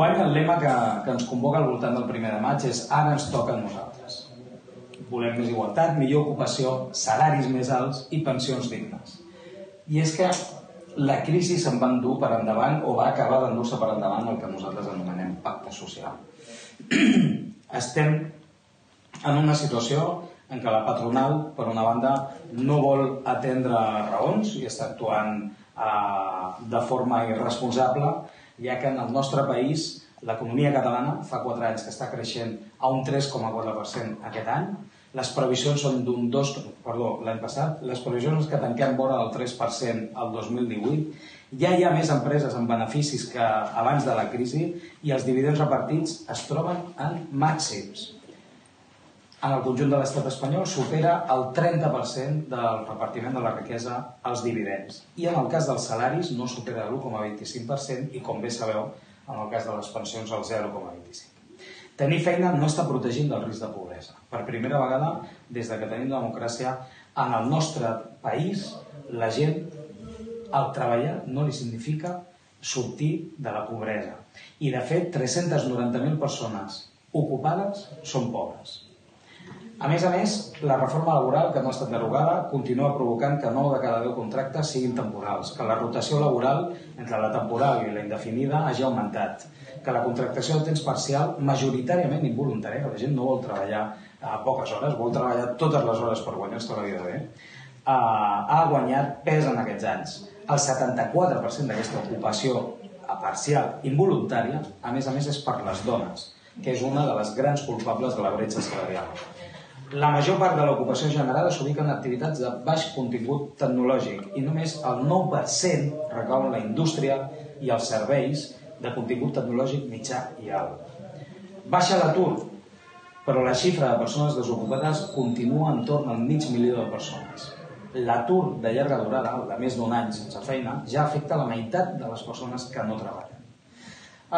Enguany el lema que ens convoca al voltant del 1 de maig és ara ens toca a nosaltres. Volem més igualtat, millor ocupació, salaris més alts i pensions dignes. I és que la crisi se'n va endur per endavant o va acabar d'endur-se per endavant el que nosaltres anomenem pacte social. Estem en una situació en què la patronal, per una banda, no vol atendre raons i està actuant de forma irresponsable, ja que en el nostre país l'economia catalana fa 4 anys que està creixent a un 3,4% aquest any. Les previsions són l'any passat, les previsions és que tanquem vora del 3% el 2018. Ja hi ha més empreses amb beneficis que abans de la crisi i els dividends repartits es troben en màxims. En el conjunt de l'estat espanyol supera el 30% del repartiment de la riquesa als dividends. I en el cas dels salaris no supera l'1,25% i, com bé sabeu, en el cas de les pensions el 0,25%. Tenir feina no està protegint del risc de pobresa. Per primera vegada, des que tenim democràcia, en el nostre país, la gent, el treballar no li significa sortir de la pobresa. I, de fet, 390.000 persones ocupades són pobres. A més, la reforma laboral, que no ha estat derogada, continua provocant que 9 de cada 10 contractes siguin temporals, que la rotació laboral entre la temporal i la indefinida hagi augmentat, que la contractació de temps parcial, majoritàriament involuntària, que la gent no vol treballar a poques hores, vol treballar totes les hores per guanyar-se la vida bé, ha guanyat pes en aquests anys. El 74% d'aquesta ocupació parcial involuntària, a més, és per les dones, que és una de les grans culpables de la bretxa salarial. La major part de l'ocupació generada s'ubica en activitats de baix contingut tecnològic i només el 9% recau en la indústria i els serveis de contingut tecnològic mitjà i alt. Baixa l'atur, però la xifra de persones desocupades continua entorn al 500.000 de persones. L'atur de llarga durada, el de més d'un any sense feina, ja afecta la meitat de les persones que no treballen.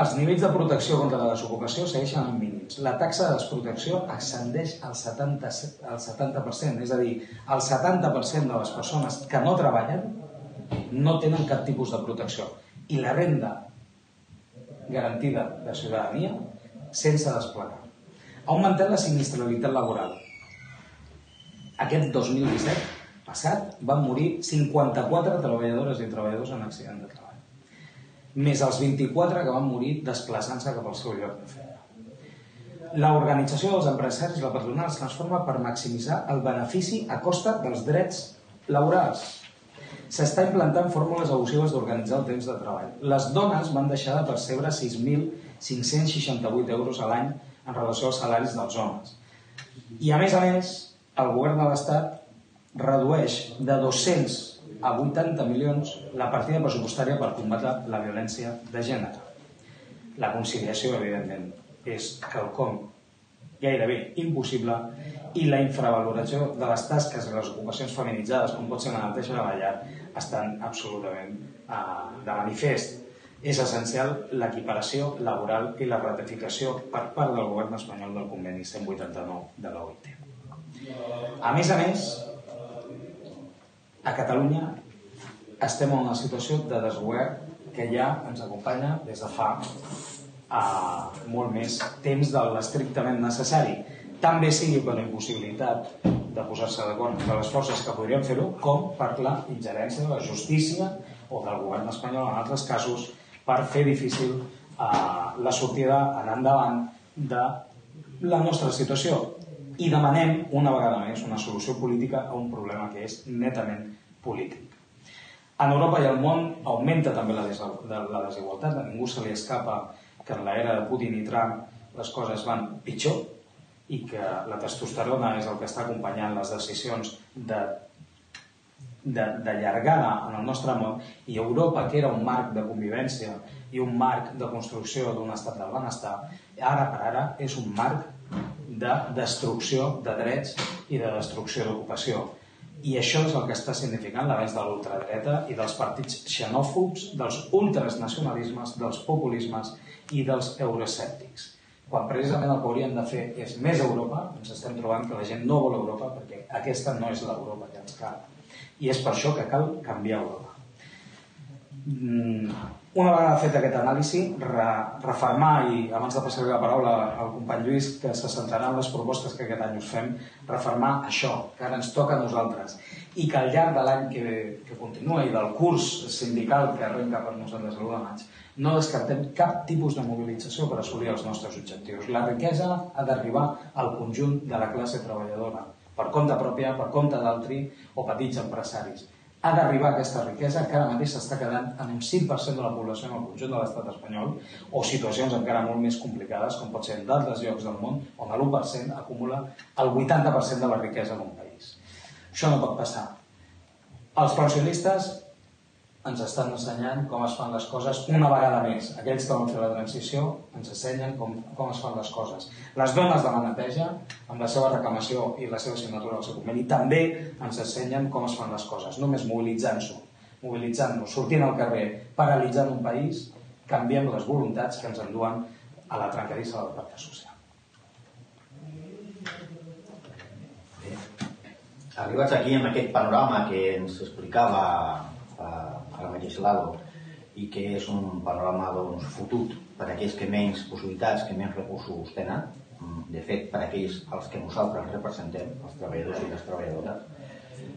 Els nivells de protecció contra la desocupació segueixen en mínims. La taxa de desprotecció ascendeix al 70%, és a dir, el 70% de les persones que no treballen no tenen cap tipus de protecció. I la renda garantida de ciutadania sense desplegar. Ha augmentat la sinistralitat laboral. Aquest 2017 passat van morir 54 treballadores i treballadors en accident de treball, més els 24 que van morir desplaçant-se cap al seu lloc de feina. L'organització dels empresaris i la patronal es transforma per maximitzar el benefici a costa dels drets laborals. S'està implantant fórmules abusives d'organitzar el temps de treball. Les dones van deixar de percebre 6.568 euros a l'any en relació als salaris dels homes. I, a més, el govern de l'Estat redueix de 200 a 80 milions la partida pressupostària per combatre la violència de gènere. La conciliació, evidentment, és quelcom gairebé impossible i la infravaloració de les tasques i les ocupacions feminitzades, com pot ser la neteja de la llar, estan absolutament de manifest. És essencial l'equiparació laboral i la ratificació per part del govern espanyol del conveni 189 de l'OIT. A més, a Catalunya estem en una situació de desgovern que ja ens acompanya des de fa molt més temps de l'estrictament necessari. També sigui per la impossibilitat de posar-se d'acord entre les forces que podrien fer-ho, com per la ingerència de la justícia o del govern espanyol en altres casos per fer difícil la sortida en endavant de la nostra situació. I demanem, una vegada més, una solució política a un problema que és netament polític. En Europa i al món augmenta també la desigualtat. A ningú se li escapa que en l'era de Putin i Trump les coses van pitjor i que la testosterona és el que està acompanyant les decisions de llargada en el nostre món, i Europa, que era un marc de convivència i un marc de construcció d'un estat del benestar, ara per ara és un marc de destrucció de drets i de destrucció d'ocupació. I això és el que està significant l'avenç de l'ultradreta i dels partits xenòfobs, dels ultranacionalismes, dels populismes i dels euroescèptics. Quan precisament el que hauríem de fer és més Europa, ens estem trobant que la gent no vol Europa perquè aquesta no és l'Europa que ens cal. I és per això que cal canviar Europa. Una vegada fet aquest anàlisi, refermar, i abans de passar la paraula al company Lluís, que se centrarà en les propostes que aquest any us fem, refermar això, que ara ens toca a nosaltres, i que al llarg de l'any que continua i del curs sindical que arrenca per nosaltres l'1 de maig, no descartem cap tipus de mobilització per assolir els nostres objectius. La riquesa ha d'arribar al conjunt de la classe treballadora, per compte pròpia, per compte d'altri o petits empresaris. Ha d'arribar aquesta riquesa que ara mateix s'està quedant en un 5% de la població en el conjunt de l'estat espanyol, o situacions encara molt més complicades, com pot ser en d'altres llocs del món, on l'1% acumula el 80% de la riquesa d'un país. Això no pot passar. Els pensionistes ens estan ensenyant com es fan les coses una vegada més. Aquells que van fer la transició ens ensenyen com es fan les coses. Les dones de la neteja, amb la seva reclamació i la seva signatura al seu conveni, també ens ensenyen com es fan les coses. Només mobilitzant-nos, sortint al carrer, paralitzant un país, canviem les voluntats que ens enduen a la trencadissa del pacte social. Arribats aquí amb aquest panorama que ens explicava ara mateix l'Ado, i que és un panorama fotut per a aquells que menys possibilitats, que menys recursos tenen, de fet per a aquells als que nosaltres representem, els treballadors i les treballadores,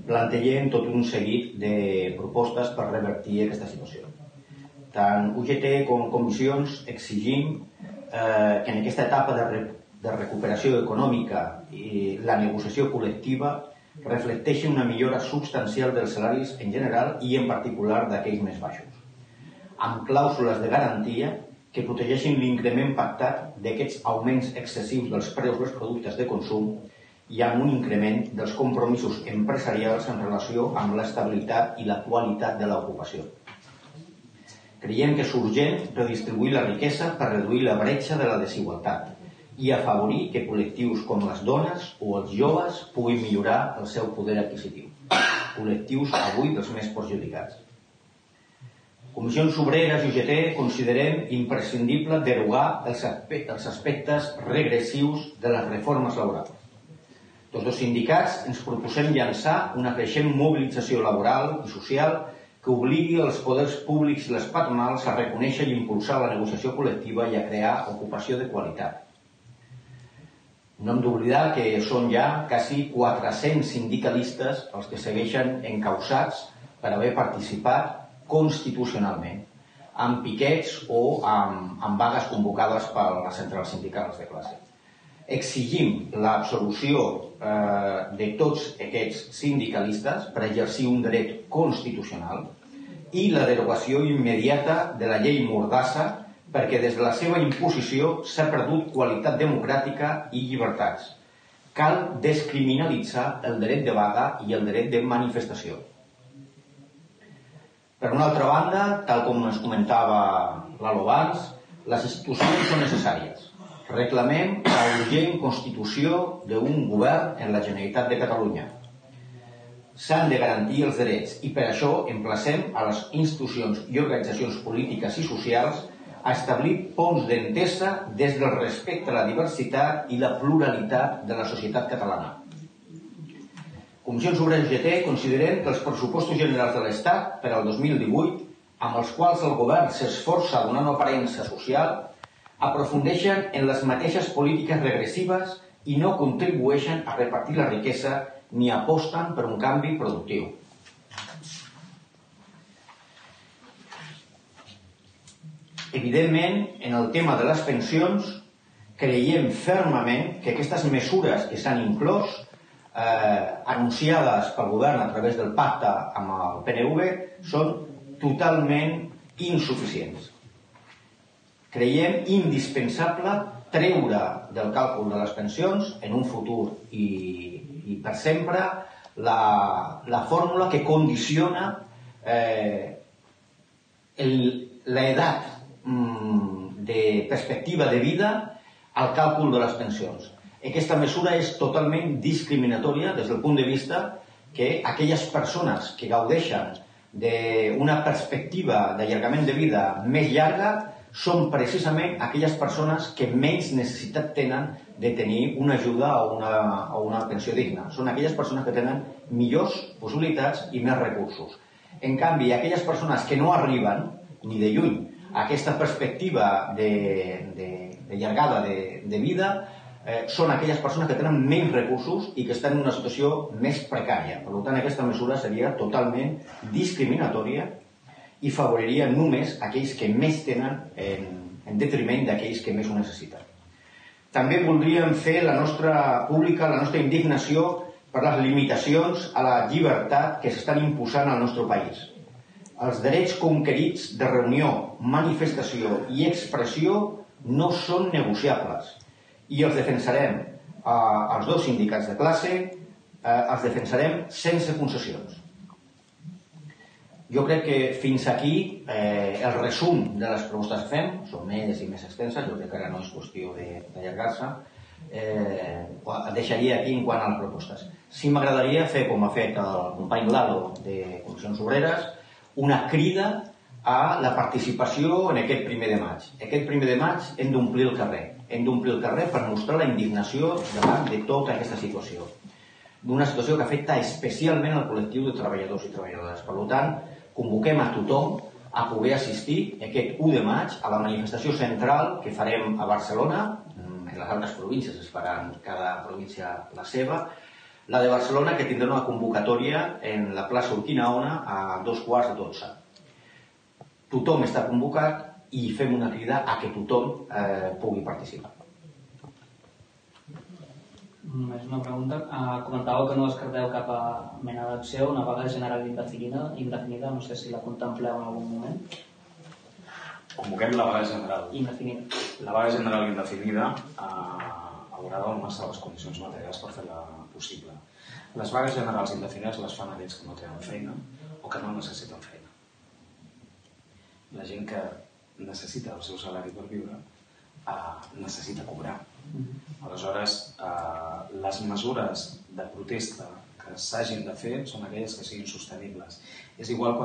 plantegem tot un seguit de propostes per revertir aquesta situació. Tant UGT com comissions exigim que en aquesta etapa de recuperació econòmica i la negociació col·lectiva reflecteixi una millora substancial dels salaris en general i en particular d'aquells més baixos, amb clàusules de garantia que protegeixin l'increment pactat d'aquests augments excessius dels preus dels productes de consum i amb un increment dels compromisos empresarials en relació amb l'estabilitat i la qualitat de l'ocupació. Creiem que és urgent redistribuir la riquesa per reduir la bretxa de la desigualtat i afavorir que col·lectius com les dones o els joves puguin millorar el seu poder adquisitiu, col·lectius avui dels més perjudicats. Comissions Obreres i UGT considerem imprescindible derogar els aspectes regressius de les reformes laborals. Tots dos sindicats ens proposem llançar una creixent mobilització laboral i social que obligui els poders públics i les patronals a reconèixer i impulsar la negociació col·lectiva i a crear ocupació de qualitat. No hem d'oblidar que són ja quasi 400 sindicalistes els que segueixen encausats per haver participat constitucionalment, amb piquets o amb vagues convocades per les centrals sindicals de classe. Exigim l'absolució de tots aquests sindicalistes per exercir un dret constitucional i la derogació immediata de la llei Mordassa perquè des de la seva imposició s'ha perdut qualitat democràtica i llibertats. Cal descriminalitzar el dret de vaga i el dret de manifestació. Per una altra banda, tal com ens comentava l'Alo abans, les institucions són necessàries. Reclamem la urgent constitució d'un govern en la Generalitat de Catalunya. S'han de garantir els drets i per això emplacem a les institucions i organitzacions polítiques i socials a establir ponts d'entesa des del respecte a la diversitat i la pluralitat de la societat catalana. Comissions Obreres i UGT considerem que els pressupostos generals de l'Estat per al 2018, amb els quals el govern s'esforça donant aparença social, aprofundeixen en les mateixes polítiques regressives i no contribueixen a repartir la riquesa ni aposten per un canvi productiu. Evidentment, en el tema de les pensions, creiem fermament que aquestes mesures que s'han inclòs, anunciades pel govern a través del pacte amb el PNV, són totalment insuficients. Creiem indispensable treure del càlcul de les pensions en un futur i per sempre la fórmula que condiciona l'edat de perspectiva de vida al càlcul de les pensions. Aquesta mesura és totalment discriminatòria des del punt de vista que aquelles persones que gaudeixen d'una perspectiva d'allargament de vida més llarga són precisament aquelles persones que menys necessitat tenen de tenir una ajuda o una pensió digna. Són aquelles persones que tenen millors possibilitats i més recursos. En canvi, aquelles persones que no arriben, ni de lluny, a aquesta perspectiva de llargada de vida, són aquelles persones que tenen menys recursos i que estan en una situació més precària. Per tant, aquesta mesura seria totalment discriminatòria i favoriria només aquells que més tenen en detriment d'aquells que més ho necessiten. També voldríem fer la nostra indignació per les limitacions a la llibertat que s'estan imposant al nostre país. Els drets conquerits de reunió, manifestació i expressió no són negociables i els defensarem, els dos sindicats de classe, els defensarem sense concessions. Jo crec que fins aquí el resum de les propostes que fem, són més i més extenses, jo crec que ara no és qüestió d'allargar-se, deixaria aquí en quant a les propostes. Sí m'agradaria fer, com ha fet el company Lalo de Comissions Obreres, una crida a la participació en aquest 1 de maig. Aquest 1 de maig hem d'omplir el carrer. Hem d'omplir el carrer per mostrar la indignació davant de tota aquesta situació. D'una situació que afecta especialment al col·lectiu de treballadors i treballadores. Per tant, convoquem a tothom a poder assistir aquest 1 de maig a la manifestació central que farem a Barcelona. En les altres províncies es faran cada província la seva. La de Barcelona, que tindrà una convocatòria en la plaça Urquinaona a 2:15. Tothom està convocat i fem una crida a que tothom pugui participar. Només una pregunta. Comentàveu que no descarteu cap mena d'acció, una vaga general indefinida, no sé si la contempleu en algun moment. Convoquem la vaga general. Indefinida. La vaga general indefinida haurà de donar-se les condicions materials per fer-la possible. Les vagues generals indefinides les fan aquells que no tenen feina o que no necessiten feina. La gent que necessita el seu salari per viure necessita cobrar. Aleshores, les mesures de protesta que s'hagin de fer són aquelles que siguin sostenibles. És igual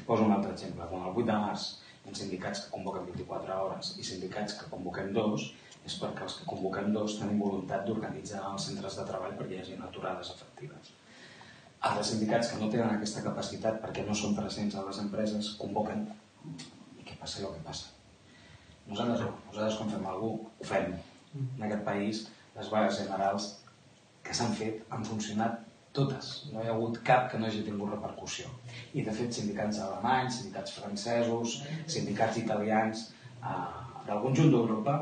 poso un altre exemple, quan el 8 de març hi ha sindicats que convoquen 24 hores i sindicats que convoquem 2, és perquè els que convoquem 2 tenim voluntat d'organitzar els centres de treball perquè hi hagi aturades efectives. Els sindicats que no tenen aquesta capacitat perquè no són presents a les empreses convoquen i què passa el que passa. Nosaltres quan fem alguna cosa, ho fem. En aquest país, les vagues generals que s'han fet han funcionat totes. No hi ha hagut cap que no hagi tingut repercussió. I de fet, sindicats alemanys, sindicats francesos, sindicats italians del conjunt d'Europa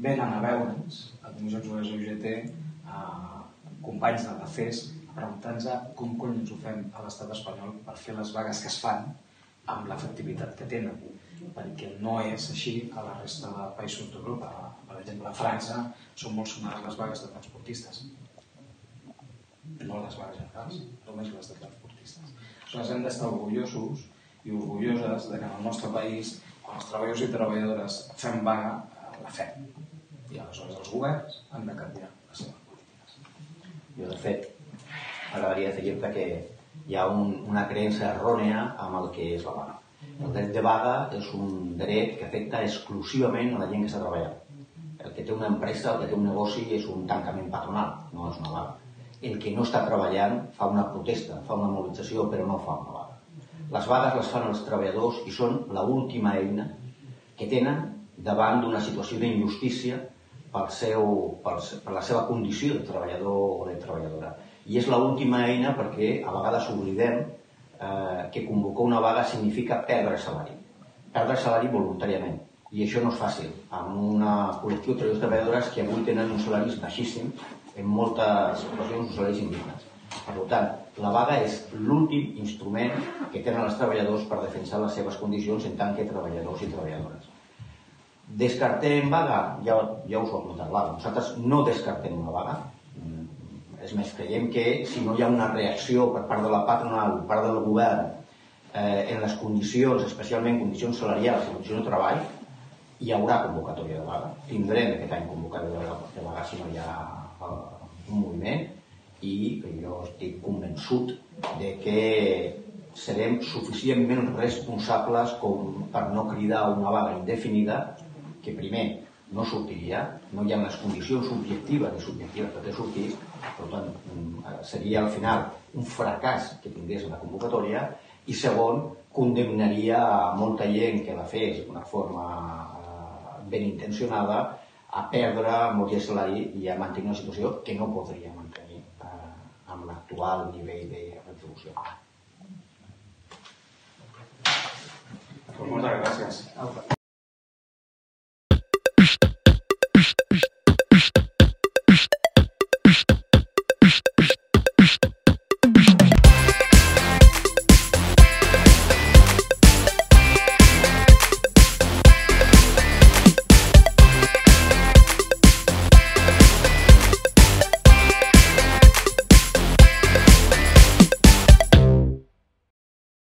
venen a veure'ns, a Comissions Obreres UGT, companys de la CES, preguntant-nos com cony ens ho fem a l'estat espanyol per fer les vagues que es fan amb l'efectivitat que tenen, perquè no és així a la resta de països d'Europa. Per exemple, a França són molt sonades les vagues de transportistes, no les vagues generals, només les de transportistes. Aleshores hem d'estar orgullosos i orgulloses que en el nostre país, quan els treballadors i treballadores fem vaga, la fem. I aleshores els governs han de canviar les seves polítiques. Jo, de fet, m'agradaria afegir-te que hi ha una creença errònia amb el que és la vaga. El dret de vaga és un dret que afecta exclusivament a la gent que està treballant. El que té una empresa, el que té un negoci és un tancament patronal, no és una vaga. El que no està treballant fa una protesta, fa una mobilització, però no fa una vaga. Les vagues les fan els treballadors i són l'última eina que tenen davant d'una situació d'injustícia per la seva condició de treballador o de treballadora. I és l'última eina perquè a vegades oblidem que convocar una vaga significa perdre salari. Perdre salari voluntàriament. I això no és fàcil. Amb un col·lectiu de treballadors i treballadores que avui tenen uns salaris baixíssims, en moltes ocasions uns salaris indignes. Per tant, la vaga és l'últim instrument que tenen els treballadors per defensar les seves condicions en tant que treballadors i treballadores. Descartem vaga? Ja us ho ha comentat l'Ala. Nosaltres no descartem una vaga. És més, creiem que si no hi ha una reacció per part de la patronal, per part del govern, en les condicions, especialment condicions salarials i condicions de treball, hi haurà convocatòria de vaga. Tindrem aquest any convocatòria de vaga si no hi ha un moviment i jo estic convençut de que serem suficientment responsables com per no cridar una vaga indefinida que primer no sortiria, no hi ha les condicions objectives i subjectives per sortir, per tant seria al final un fracàs que tingués la convocatòria I segon, condemnaria molta gent que la fes d'una forma ben intencionada a perdre molt de salari i a mantenir una situació que no podria mantenir amb l'actual nivell de retribució. Moltes gràcies.